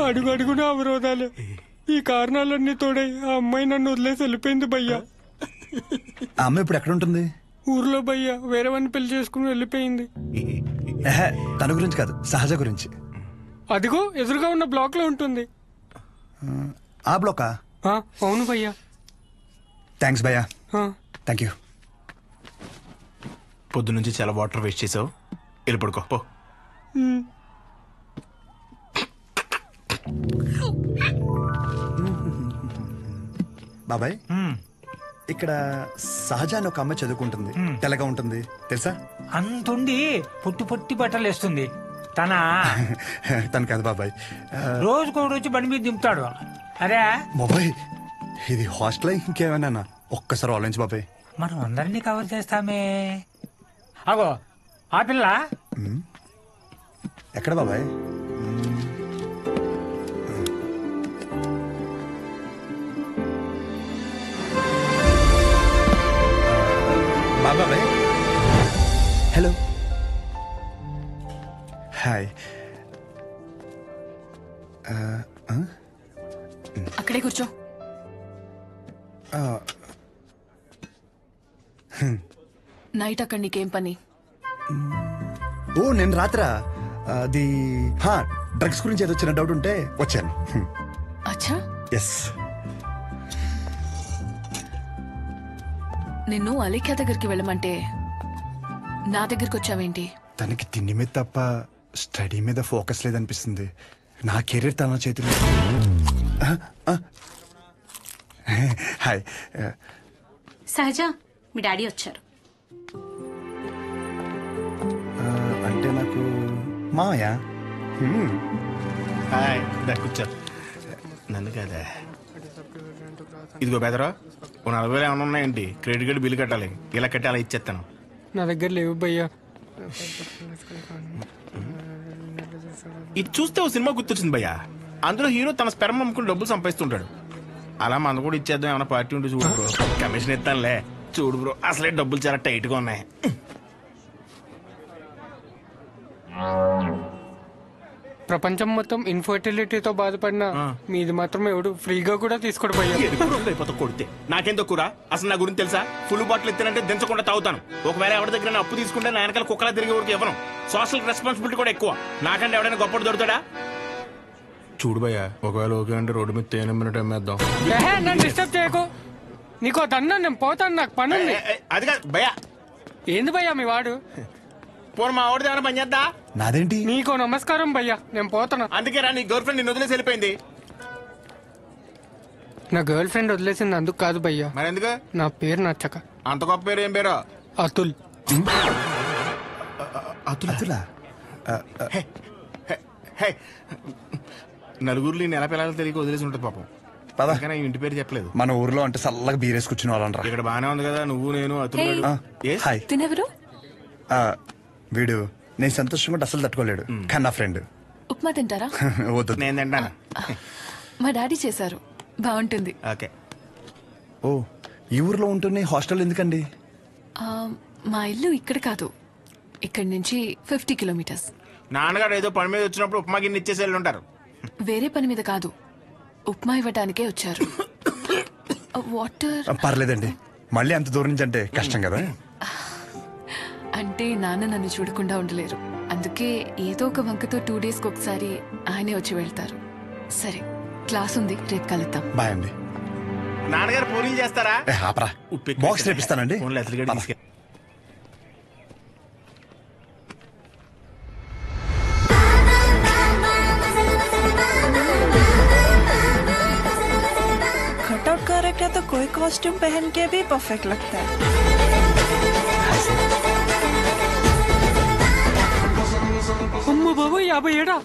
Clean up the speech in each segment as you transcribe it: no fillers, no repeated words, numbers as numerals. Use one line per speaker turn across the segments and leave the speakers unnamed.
అడుగు అడుగున అవరోధాలే. ఈ కారణాలన్నీ తోడై ఆ అమ్మాయి నన్ను వదిలేసి వెళ్ళిపోయింది భయ్యా.
ఆ అమ్మాయి ఇప్పుడు ఎక్కడ ఉంటుంది?
ఊర్లో భయ్యా, వేరే వాడిని పెళ్లి చేసుకుని వెళ్ళిపోయింది.
తన గురించి కాదు, సహజ గురించి.
అదిగో ఎదురుగా ఉన్న బ్లాక్ లో ఉంటుంది.
ఆ బ్లాకా?
అవును భయ్యా.
థ్యాంక్స్ భయ్యా. Thank you.
పొద్దు నుంచి చాలా వాటర్ వేస్ట్ చేసావు, వెళ్ళి పడుకో పో.
బాబాయ్, ఇక్కడ సహజ అని ఒక అమ్మాయి చదువుకుంటుంది, తెల్లగా ఉంటుంది తెలుసా?
అంతుండి పొట్టి పొట్టి బట్టలు వేస్తుంది.
తను కాదు బాబాయ్,
రోజుకో రోజు బండి మీద దింపుతాడు. అరే
బాబాయ్, ఇది హాస్టల్ ఇంకేమైనా? ఒక్కసారి ఆలోచించు బాబాయ్.
మనం అందరినీ కవర్ చేస్తామే. అగో ఆ పిల్ల
ఎక్కడ బాబాయ్? బాబాయ్, హలో, హాయ్.
అక్కడే కూర్చో. నైట్ అక్కడ నీకేం పని?
ఓ నేను రాత్రా అది డ్రగ్స్ గురించి ఏదో చిన్న డౌట్ ఉంటే వచ్చాను.
అచ్చా,
ఎస్.
నిన్ను అలీఖ్యా దగ్గరికి వెళ్ళమంటే నా దగ్గరికి వచ్చావేంటి?
తనకి తిండి మీద తప్ప స్టడీ మీద ఫోకస్ లేదనిపిస్తుంది. నా కెరీర్ తన చేతిలో. హాయ్.
సహజ, మీ డాడీ వచ్చారు.
అంటే నాకు మాయా.
హాయ్, కూర్చో. నన్ను కదా. ఇదిగో బెదరా, 40,000 ఏమైనా ఉన్నాయండి? క్రెడిట్ కార్డు బిల్లు కట్టాలి, ఇలా కట్టి అలా ఇచ్చేస్తాను.
నా దగ్గర లేవు భయ్యా.
ఇది చూస్తే ఓ సినిమా గుర్తొచ్చింది భయ్యా. అందులో హీరో తన స్పెర్మ్ అమ్ముకుని డబ్బులు సంపాదిస్తుంటాడు. అలా మనం కూడా ఇచ్చేద్దాం, ఏమైనా పార్టీ ఉంటే చూడు బ్రో. కమిషన్ ఇస్తానులే. చూడు బ్రో, అసలే డబ్బులు చాలా టైట్ గా ఉన్నాయి.
ప్రపంచం మొత్తం ఇన్ఫర్టిలిటీతో బాధపడిన మీది మాత్రం ఎవడు ఫ్రీగా కూడా తీసుకోడు భయ్యా.
అయిపోతా కొడితే నాకేం తక్కువ? అసలు నా గురించి తెలుసా? ఫుల్ బాటిల్ ఎత్తానంటే దించకుండా తాగుతాను. ఒకవేళ ఎవరి దగ్గర అప్పు తీసుకుంటే నా వెనకాల కుక్కలా తిరిగే వరకు ఇవ్వను. సోషల్ రెస్పాన్సిబిలిటీ కూడా ఎక్కువ. నాకంటే ఎవడైనా గొప్పడు దొరుకుతాడా? చూడు భయ్యా, ఒకవేళ ఓకే అంటే రోడ్డు మీద తేనె మినిట్ అమ్మేద్దాం.
నన్ను డిస్టర్బ్ చేయకు. నీకో దన్నా, నేను పోతాను, నాకు పని ఉంది.
అది కాదు భయ్యా.
ఏంది భయ్యా మీ వాడు?
పోను మా వాడిది ఏమైనా పని చేద్దా?
నాదేంటి?
నీకో నమస్కారం భయ్యా, నేను పోతాను.
అందుకే రా, నీ గర్ల్ ఫ్రెండ్ నిన్ను వదిలేసి వెళ్ళిపోయింది.
నా గర్ల్ ఫ్రెండ్ వదిలేసింది అందుకు కాదు భయ్యా.
మరి ఎందుకు?
నా పేరు నచ్చక.
అంత గొప్ప పేరు ఏం పేరు?
అతుల్.
అతులా?
నలుగురిలో నెల పిల్లలు తెలియక వదిలేసి ఉంటుంది పాపం. పదకనే ఇంటి పేరు చెప్పలేదు.
మన ఊర్లో అంటే చల్లగా బీరేసి కూర్చుని వాళ్ళరా.
ఇక్కడ బానే ఉంది కదా, నువ్వు నేను అతుల్.
హాయ్.
తినెవరు?
వీడు నేను సంతోషంగా అసలు తట్టుకోలేడు, కానీ నా ఫ్రెండ్.
ఉప్మా తింటారా?
వద్దు,
నేను తింటాను.
మా డాడీ చేశారు, బాగుంటుంది.
ఓకే.
ఓ, ఈ ఊర్లో ఉంటున్న హాస్టల్ ఎందుకండి?
మా ఇల్లు ఇక్కడ కాదు, ఇక్కడి నుంచి 50 కిలోమీటర్స్.
నాన్నగారు ఏదో పని మీద వచ్చినప్పుడు ఉప్మా గిన్నె ఇచ్చేసి వెళ్ళి ఉంటారు.
వేరే పని మీద కాదు, ఉప్మా ఇవ్వడానికే వచ్చారు. వాటర్
పర్లేదండి, మళ్ళీ అంత దూరం నుంచి అంటే కష్టం కదా.
అంటే నాన్న నన్ను చూడకుండా ఉండలేరు, అందుకే ఏదో ఒక వంకతో 2 డేస్కి ఒకసారి ఆయనే వచ్చి వెళ్తారు. సరే, క్లాస్ ఉంది, రేపు కలుద్దాం.
బాయ్ అండి.
నాన్నగారు పూరీలు చేస్తారా?
ఆపరా, బాక్స్ రేపిస్తానండి.
कटआउट कैरेक्टर तो कोई कॉस्ट्यूम पहन के भी परफेक्ट लगता है.
అమ్మ బాబు, 57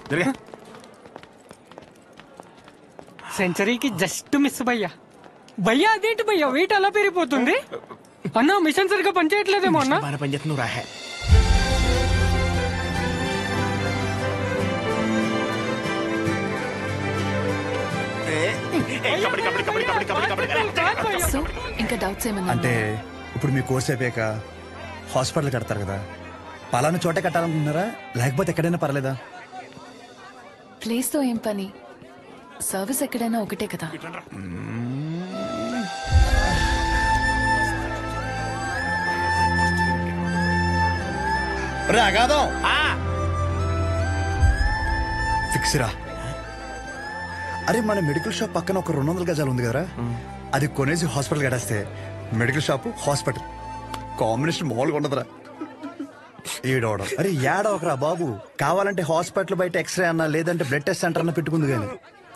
సెంచరీకి జస్ట్ మిస్ భయ్యా. భయ్యా అదేంటి భయ్యా, వెయిట్ అలా పెరిగిపోతుంది? అన్న మిషన్ సరిగ్గా పనిచేయట్లేదేమో అన్న.
పనిచేస్తున్నావు రాహే.
సో ఇంకా డౌట్స్ ఏమన్నా?
అంటే ఇప్పుడు మీ కోర్స్ అయిపోయాక హాస్పిటల్ కడతారు కదా, పలానా చోటే కట్టాలనుకుంటున్నారా లేకపోతే ఎక్కడైనా పర్లేదా?
ప్లేస్ తో ఏం పని, సర్వీస్ ఎక్కడైనా ఒకటే కదా.
రాగాదం ఫిక్స్ రా. అరే మన మెడికల్ షాప్ పక్కన ఒక 200 గజాలు ఉంది కదరా, అది కొనేసి హాస్పిటల్ కట్టేస్తే మెడికల్ షాప్ హాస్పిటల్ కాంబినేషన్ మామూలుగా ఉండదురా. ఏడవడం అరే ఏడవకరా బాబు, కావాలంటే హాస్పిటల్ బయట ఎక్స్రే అన్నా లేదంటే బ్లడ్ టెస్ట్ సెంటర్ అన్న పెట్టుకుంది కానీ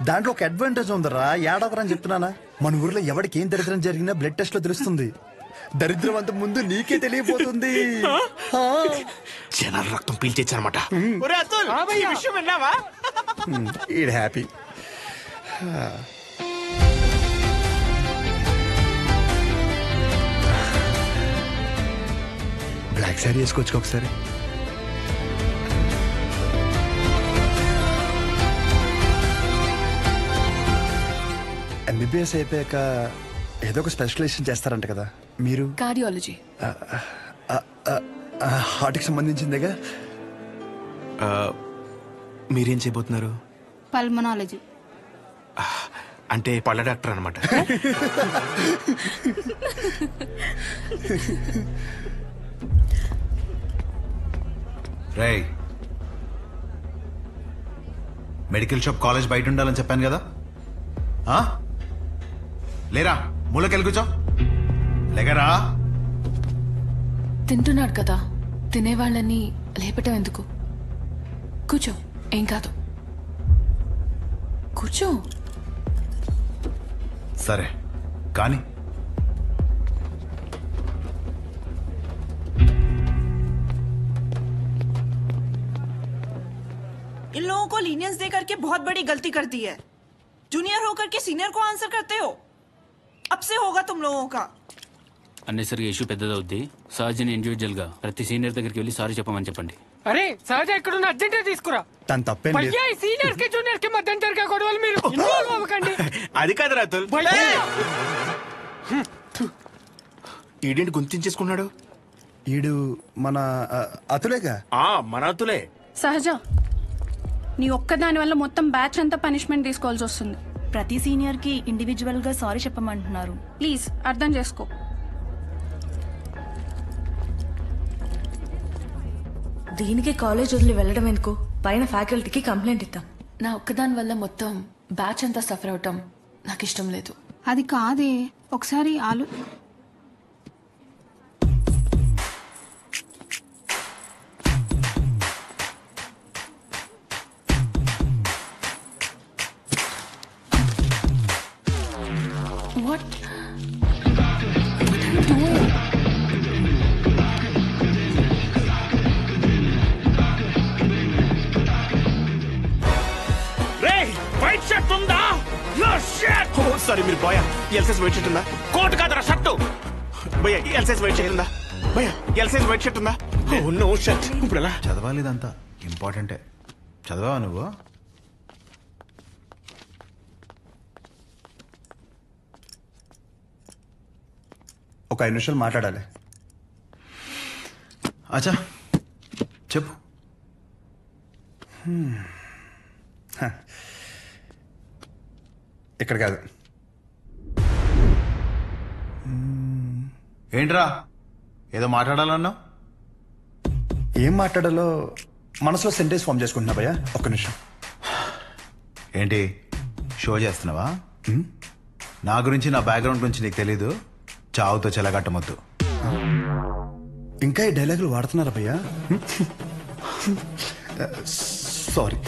దాంట్లో ఒక అడ్వాంటేజ్ ఉందరా. ఏడవకరా అని చెప్తున్నానా. మన ఊర్లో ఎవరికి ఏం దరిద్రం జరిగినా బ్లడ్ టెస్ట్ లో తెలుస్తుంది. దరిద్రం అంత ముందు నీకే తెలియపోతుంది.
జనాలు రక్తం పీల్చేచ్చనమాట.
ఈడ్ హ్యాపీ. బ్లాక్ శారీ వేసుకోవచ్చు ఒకసారి. ఎంబీబీఎస్ అయిపోయాక ఏదో ఒక స్పెషలైజేషన్ చేస్తారంట కదా మీరు?
కార్డియాలజీ.
హార్ట్కి సంబంధించిందేగా.
మీరేం చేయబోతున్నారు?
పల్మనాలజీ.
అంటే పళ్ళ డాక్టర్ అనమాట.
రేయ్, మెడికల్ షాప్ కాలేజ్ బయట ఉండాలని చెప్పాను కదా. లేరా, మూలకెళ్ళి కూర్చో. లేకరా.
తింటున్నాడు కదా, తినేవాళ్ళని లేపటం ఎందుకు? కూర్చో, ఏం కాదు. కూర్చో.
సరే కానీ
इन लोगों को लीनियंस दे करके बहुत बड़ी गलती कर दी है। जूनियर होकर के सीनियर को आंसर करते हो। अब से होगा तुम लोगों का.
అన్నెసరిగా ఇష్యూ పెద్దదవుద్ది. సహజని ఇండివిజువల్ గా ప్రతి సీనియర్ దగ్గరికి వెళ్ళి సారీ చెప్పమని చెప్పండి.
అరే సహజ ఎక్కడున్న అర్జెంట్ తీసుకురా.
తను తప్పేం లేదు.
భయ్యా ఈ సీనియర్స్ కి జూనియర్స్ కి మధ్య జరిగే గొడవలు మీరు ఇన్వాల్వ్ అవ్వకండి.
అది కాదు రాతుల్.
భయ్యా
ఈడేంటి గుంతించేసుకున్నాడు?
ఈడు మన అతులేగా.
మన అతులే.
సహజ, నీ ఒక్కదాని వల్ల మొత్తం బ్యాచ్ అంతా పనిష్మెంట్ తీసుకోవాల్సి వస్తుంది.
ప్రతి సీనియర్ కి ఇండివిజువల్ గా సారీ చెప్పమంటున్నారు.
ప్లీజ్ అర్థం చేసుకో.
దీనికి కాలేజ్ వదిలి వెళ్ళడం ఎందుకు? పైన ఫ్యాకల్టీకి కంప్లైంట్ ఇద్దాం.
నా ఒక్కదాని వల్ల మొత్తం బ్యాచ్ అంతా సఫర్ అవటం నాకు ఇష్టం లేదు.
అది కాదే, ఒకసారి
What? What are you doing?
White shirt ఉందా? సారీ మీరు బాయ్. ఎల్సైజ్ వైట్ షర్ట్ ఉందా? కోట్ కాదరా షర్ట్. భయ్యా ఎల్సైజ్ వైట్ షర్ట్ ఉందా? భయ్యా ఎల్సైజ్ వైట్ షర్ట్ ఉందా? No shirt. ఇప్పుడు ఎలా
చదవాలి? ఇదంతా ఇంపార్టెంటే. చదవా నువ్వు?
ఒక 5 నిమిషాలు మాట్లాడాలి.
అచ్చా చెప్పు.
ఇక్కడ కాదు.
ఏంట్రా ఏదో మాట్లాడాలన్నావు?
ఏం మాట్లాడాలో మనసులో సెంటెన్స్ ఫామ్ చేసుకుంటున్నా భయ్యా. ఒక్క నిమిషం.
ఏంటి షో చేస్తున్నావా? నా గురించి, నా బ్యాక్గ్రౌండ్ గురించి నీకు తెలీదు. చావుతో చెలగట్టమొద్దు.
ఇంకా ఈ డైలాగులు వాడుతున్నారా భయ్యా? సారీ,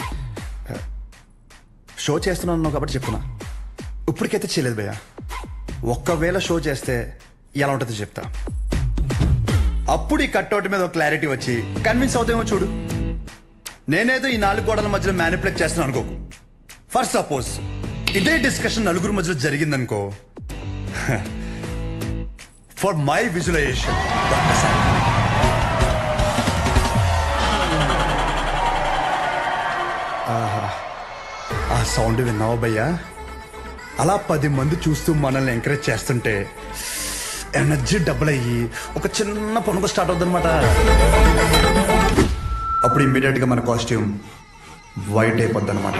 షో చేస్తున్నాను కాబట్టి చెప్తున్నా. ఇప్పటికైతే చేయలేదు భయ్యా. ఒక్కవేళ షో చేస్తే ఎలా ఉంటుందో చెప్తా. అప్పుడు ఈ కట్అవుట్ మీద ఒక క్లారిటీ వచ్చి కన్విన్స్ అవుతామో చూడు. నేనేదో ఈ 4 గోడల మధ్యలో మ్యానిపులేట్ చేస్తున్నాను అనుకోకు. ఫర్ సపోజ్ ఇదే డిస్కషన్ నలుగురు మధ్యలో జరిగిందనుకో, ఫర్ మై విజువలైజేషన్ ఆ సౌండ్ విన్నావా భయ్యా? అలా 10 మంది చూస్తూ మనల్ని ఎంకరేజ్ చేస్తుంటే ఎనర్జీ డబుల్ అయ్యి ఒక చిన్న పనుక స్టార్ట్ అవుతుంది అనమాట. అప్పుడు ఇమ్మీడియట్ గా మన కాస్ట్యూమ్ వైట్ అయిపోద్ది అనమాట.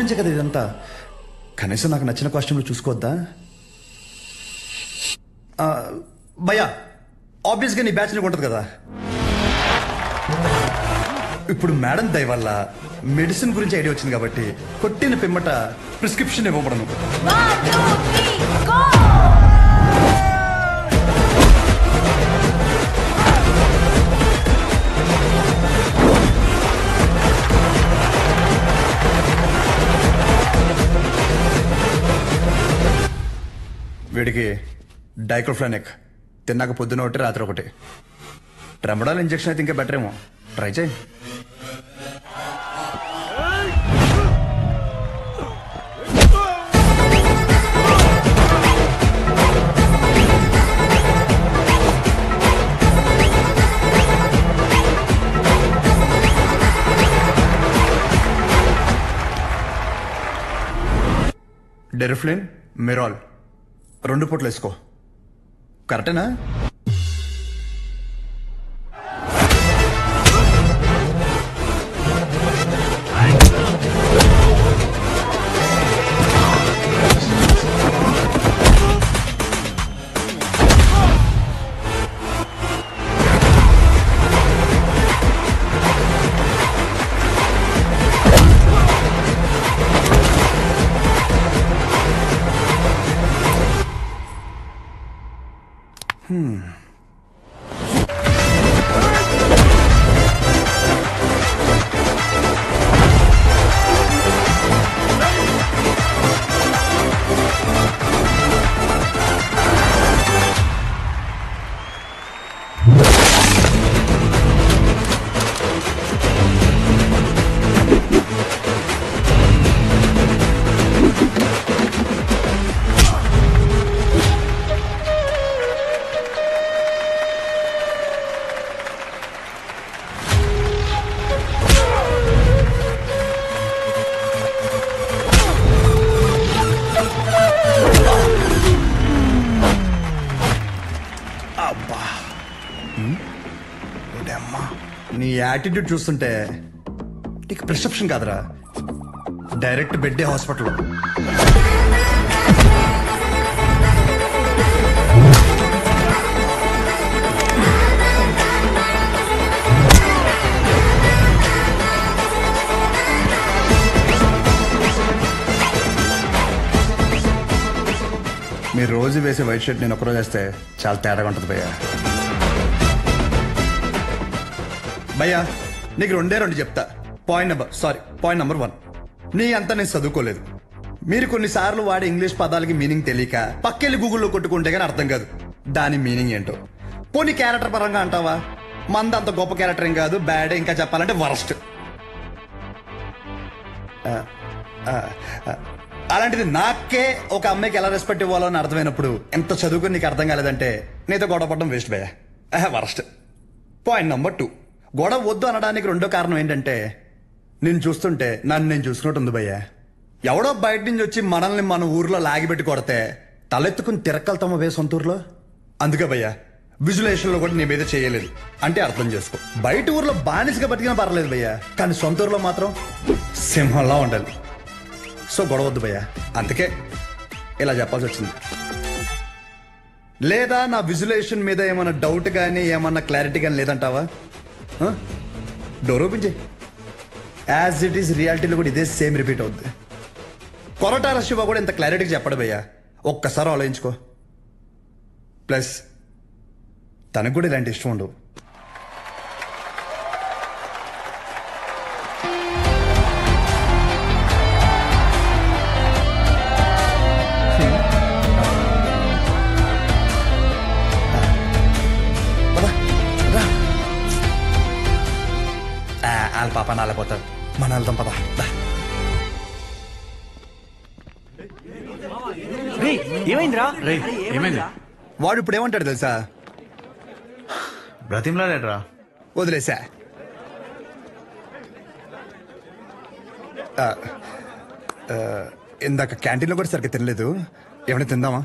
గురించే కదా ఇదంతా. కనీసం నాకు నచ్చిన కాస్ట్యూమ్లు చూసుకోవద్దా? భయ్యా, ఆబ్వియస్గా నీ బ్యాచ్ ఉంటుంది కదా. ఇప్పుడు మేడం దయ వల్ల మెడిసిన్ గురించి ఐడియా వచ్చింది కాబట్టి కొట్టిన పిమ్మట ప్రిస్క్రిప్షన్ ఇవ్వబడను. వీడికి డైక్లోఫెనాక్ తిన్నాక పొద్దున ఒకటి రాత్రి ఒకటి. ట్రెమడాల్ ఇంజెక్షన్ అయితే ఇంకా బెటర్ ఏమో, ట్రై చేయి. డెరిఫ్లిన్, మిరాల్ 2 పూటలు వేసుకో. కరెక్టేనా? నీ యాటిట్యూడ్ చూస్తుంటే నీకు ప్రిస్క్రిప్షన్ కాదురా, డైరెక్ట్ బెడ్డే హాస్పిటల్. మీరు రోజు వేసే వైట్ షర్ట్ నేను ఒకరోజు వేస్తే చాలా తేడాగా ఉంటుంది భయ్యా. భయ్యా నీకు 2 చెప్తా. పాయింట్ నెంబర్ 1, నీ అంతా నేను చదువుకోలేదు. మీరు కొన్నిసార్లు వాడే ఇంగ్లీష్ పదాలకి మీనింగ్ తెలియక పక్కెళ్ళి గూగుల్లో కొట్టుకుంటే కానీ అర్థం కాదు దాని మీనింగ్ ఏంటో. పోనీ క్యారెక్టర్ పరంగా అంటావా, మంద అంత గొప్ప క్యారెక్టర్ ఏం కాదు, బ్యాడ్, ఇంకా చెప్పాలంటే వరస్ట్. అలాంటిది నాకే ఒక అమ్మాయికి ఎలా రెస్పెక్ట్ ఇవ్వాలో అని అర్థమైనప్పుడు ఎంత చదువుకుని నీకు అర్థం కాలేదంటే నీతో గొడవ పడడం వేస్ట్ భయ్యా, వరస్ట్. పాయింట్ నెంబర్ 2, గొడవ వద్దు అనడానికి 2వ కారణం ఏంటంటే నేను చూస్తుంటే నన్ను నేను చూసుకున్నట్టు ఉంది భయ్యా. ఎవడో బయట నుంచి వచ్చి మనల్ని మన ఊర్లో లాగిపెట్టి కొడితే తలెత్తుకుని తిరక్కలుతామా భయ్య సొంత ఊర్లో. అందుకే భయ్యా విజులేషన్ లో కూడా నీ మీద చేయలేదు అంటే అర్థం చేసుకో. బయట ఊర్లో బానిసగా బతికినా పర్లేదు భయ్యా, కానీ సొంత ఊర్లో మాత్రం సింహంలా ఉండాలి. సో గొడవద్దు భయ్యా, అందుకే ఇలా చెప్పాల్సి వచ్చింది. లేదా నా విజులేషన్ మీద ఏమన్నా డౌట్ కానీ ఏమన్నా క్లారిటీ కానీ లేదంటావా? డోర్ ఓపెన్ చేయి. యాజ్ ఇట్ ఈస్ రియాలిటీలో కూడా ఇదే సేమ్ రిపీట్ అవుద్ది. కొరటాల శివ కూడా ఇంత క్లారిటీగా చెప్పడు భయ్యా, ఒక్కసారి ఆలోచించుకో. ప్లస్ తనకు కూడా ఇలాంటి ఇష్టం ఉండవు. వాళ్ళ పాప నాలేపోతాడు, మన వెళ్తాం పదా.
ఏమైందిరా?
ఏమైంది?
వాడు ఇప్పుడు ఏమంటాడు తెలుసా?
బ్రతిమలాడరా,
వదిలేసా. ఇందాక క్యాంటీన్లో కూడా సరిగ్గా తినలేదు, ఏమైనా తిందామా?